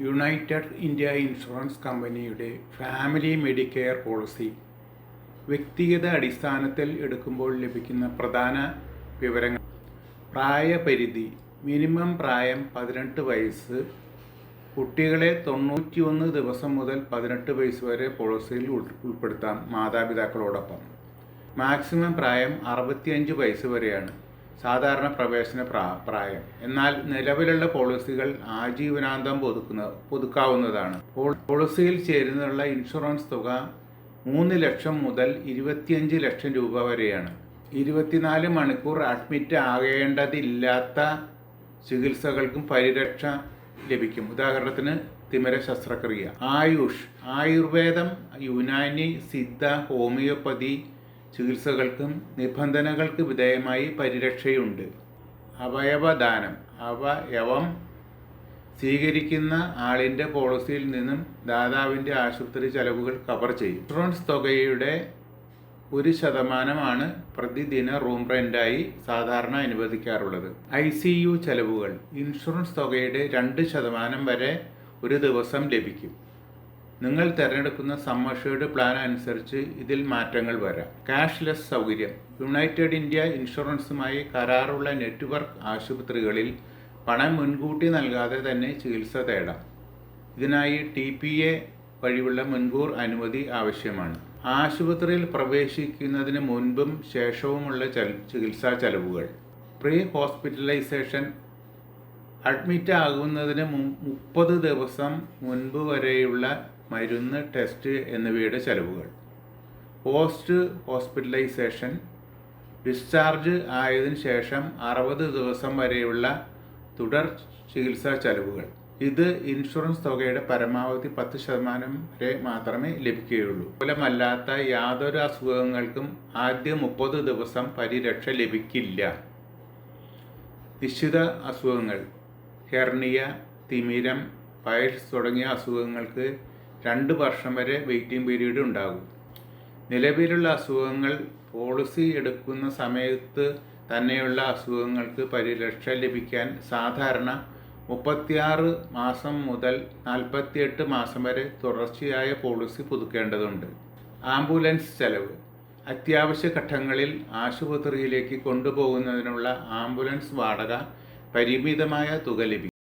United India insurance കമ്പനിയുടെ family Medicare policy വ്യക്തിഗത അടിസ്ഥാനത്തിൽ എടുക്കുമ്പോൾ ലഭിക്കുന്ന പ്രധാന വിവരങ്ങൾ: പ്രായപരിധി മിനിമം പ്രായം 18 വയസ്സ്. കുട്ടികളെ 91 ദിവസം മുതൽ 18 വയസ്സ് വരെ പോളിസിയിൽ ഉൾപ്പെടുത്താം മാതാപിതാക്കളോടൊപ്പം. മാക്സിമം പ്രായം 65 വയസ്സ് വരെയാണ് സാധാരണ പ്രവേശന പ്രായം. എന്നാൽ നിലവിലുള്ള പോളിസികൾ ആജീവനാന്തം പുതുക്കാവുന്നതാണ്. പോളിസിയിൽ ചേരുന്നതിനുള്ള ഇൻഷുറൻസ് തുക 3 ലക്ഷം മുതൽ 25 ലക്ഷം രൂപ വരെയാണ്. 24 മണിക്കൂർ അഡ്മിറ്റ് ആകേണ്ടതില്ലാത്ത ചികിത്സകൾക്കും പരിരക്ഷ ലഭിക്കും. ഉദാഹരണത്തിന് തിമിര ശസ്ത്രക്രിയ. ആയുർവേദം, യുനാനി, സിദ്ധ, ഹോമിയോപ്പതി ചികിത്സകൾക്കും നിബന്ധനകൾക്ക് വിധേയമായി പരിരക്ഷയുണ്ട്. അവയവദാനം. അവയവം സ്വീകരിക്കുന്ന ആളിൻ്റെ പോളിസിയിൽ നിന്നും ദാതാവിൻ്റെ ആശുപത്രി ചെലവുകൾ കവർ ചെയ്യും. ഇൻഷുറൻസ് തുകയുടെ 1% പ്രതിദിന റൂം റെൻ്റായി സാധാരണ അനുവദിക്കാറുള്ളത്. ICU ചെലവുകൾ. ഇൻഷുറൻസ് തുകയുടെ 2% വരെ ഒരു ദിവസം ലഭിക്കും. നിങ്ങൾ തിരഞ്ഞെടുക്കുന്ന സം അഷ്വേർഡ് പ്ലാൻ അനുസരിച്ച് ഇതിൽ മാറ്റങ്ങൾ വരാം. ക്യാഷ്ലെസ് സൗകര്യം. യുണൈറ്റഡ് ഇന്ത്യ ഇൻഷുറൻസുമായി കരാറുള്ള നെറ്റ്വർക്ക് ആശുപത്രികളിൽ പണം മുൻകൂട്ടി നൽകാതെ തന്നെ ചികിത്സ തേടാം. ഇതിനായി TPA വഴിയുള്ള മുൻകൂർ അനുമതി ആവശ്യമാണ്. ആശുപത്രിയിൽ പ്രവേശിക്കുന്നതിന് മുൻപും ശേഷവുമുള്ള ചികിത്സാ ചെലവുകൾ. Pre hospitalisation. അഡ്മിറ്റ് ആകുന്നതിന് 30 ദിവസം മുൻപ് വരെയുള്ള മരുന്ന്, ടെസ്റ്റ് എന്നിവയുടെ ചെലവുകൾ. Post hospitalisation. ഡിസ്ചാർജ് ആയതിനു ശേഷം 60 ദിവസം വരെയുള്ള തുടർ ചികിത്സാ ചെലവുകൾ. ഇത് ഇൻഷുറൻസ് തുകയുടെ പരമാവധി 10% വരെ മാത്രമേ ലഭിക്കുകയുള്ളൂ. മൂലമല്ലാത്ത യാതൊരു അസുഖങ്ങൾക്കും ആദ്യ 30 ദിവസം പരിരക്ഷ ലഭിക്കില്ല. നിശ്ചിത അസുഖങ്ങൾ. ഹെർണിയ, തിമിരം, പൈൽസ് തുടങ്ങിയ അസുഖങ്ങൾക്ക് 2 വർഷം വരെ വെയിറ്റിംഗ് പീരീഡ് ഉണ്ടാകും. നിലവിലുള്ള അസുഖങ്ങൾ. പോളിസി എടുക്കുന്ന സമയത്ത് തന്നെയുള്ള അസുഖങ്ങൾക്ക് പരിരക്ഷ ലഭിക്കാൻ സാധാരണ 36 മാസം മുതൽ 48 മാസം വരെ തുടർച്ചയായ പോളിസി പുതുക്കേണ്ടതുണ്ട്. ആംബുലൻസ് ചെലവ്. അത്യാവശ്യ ഘട്ടങ്ങളിൽ ആശുപത്രിയിലേക്ക് കൊണ്ടുപോകുന്നതിനുള്ള ആംബുലൻസ് വാടക പരിമിതമായ തുക ലഭിക്കും.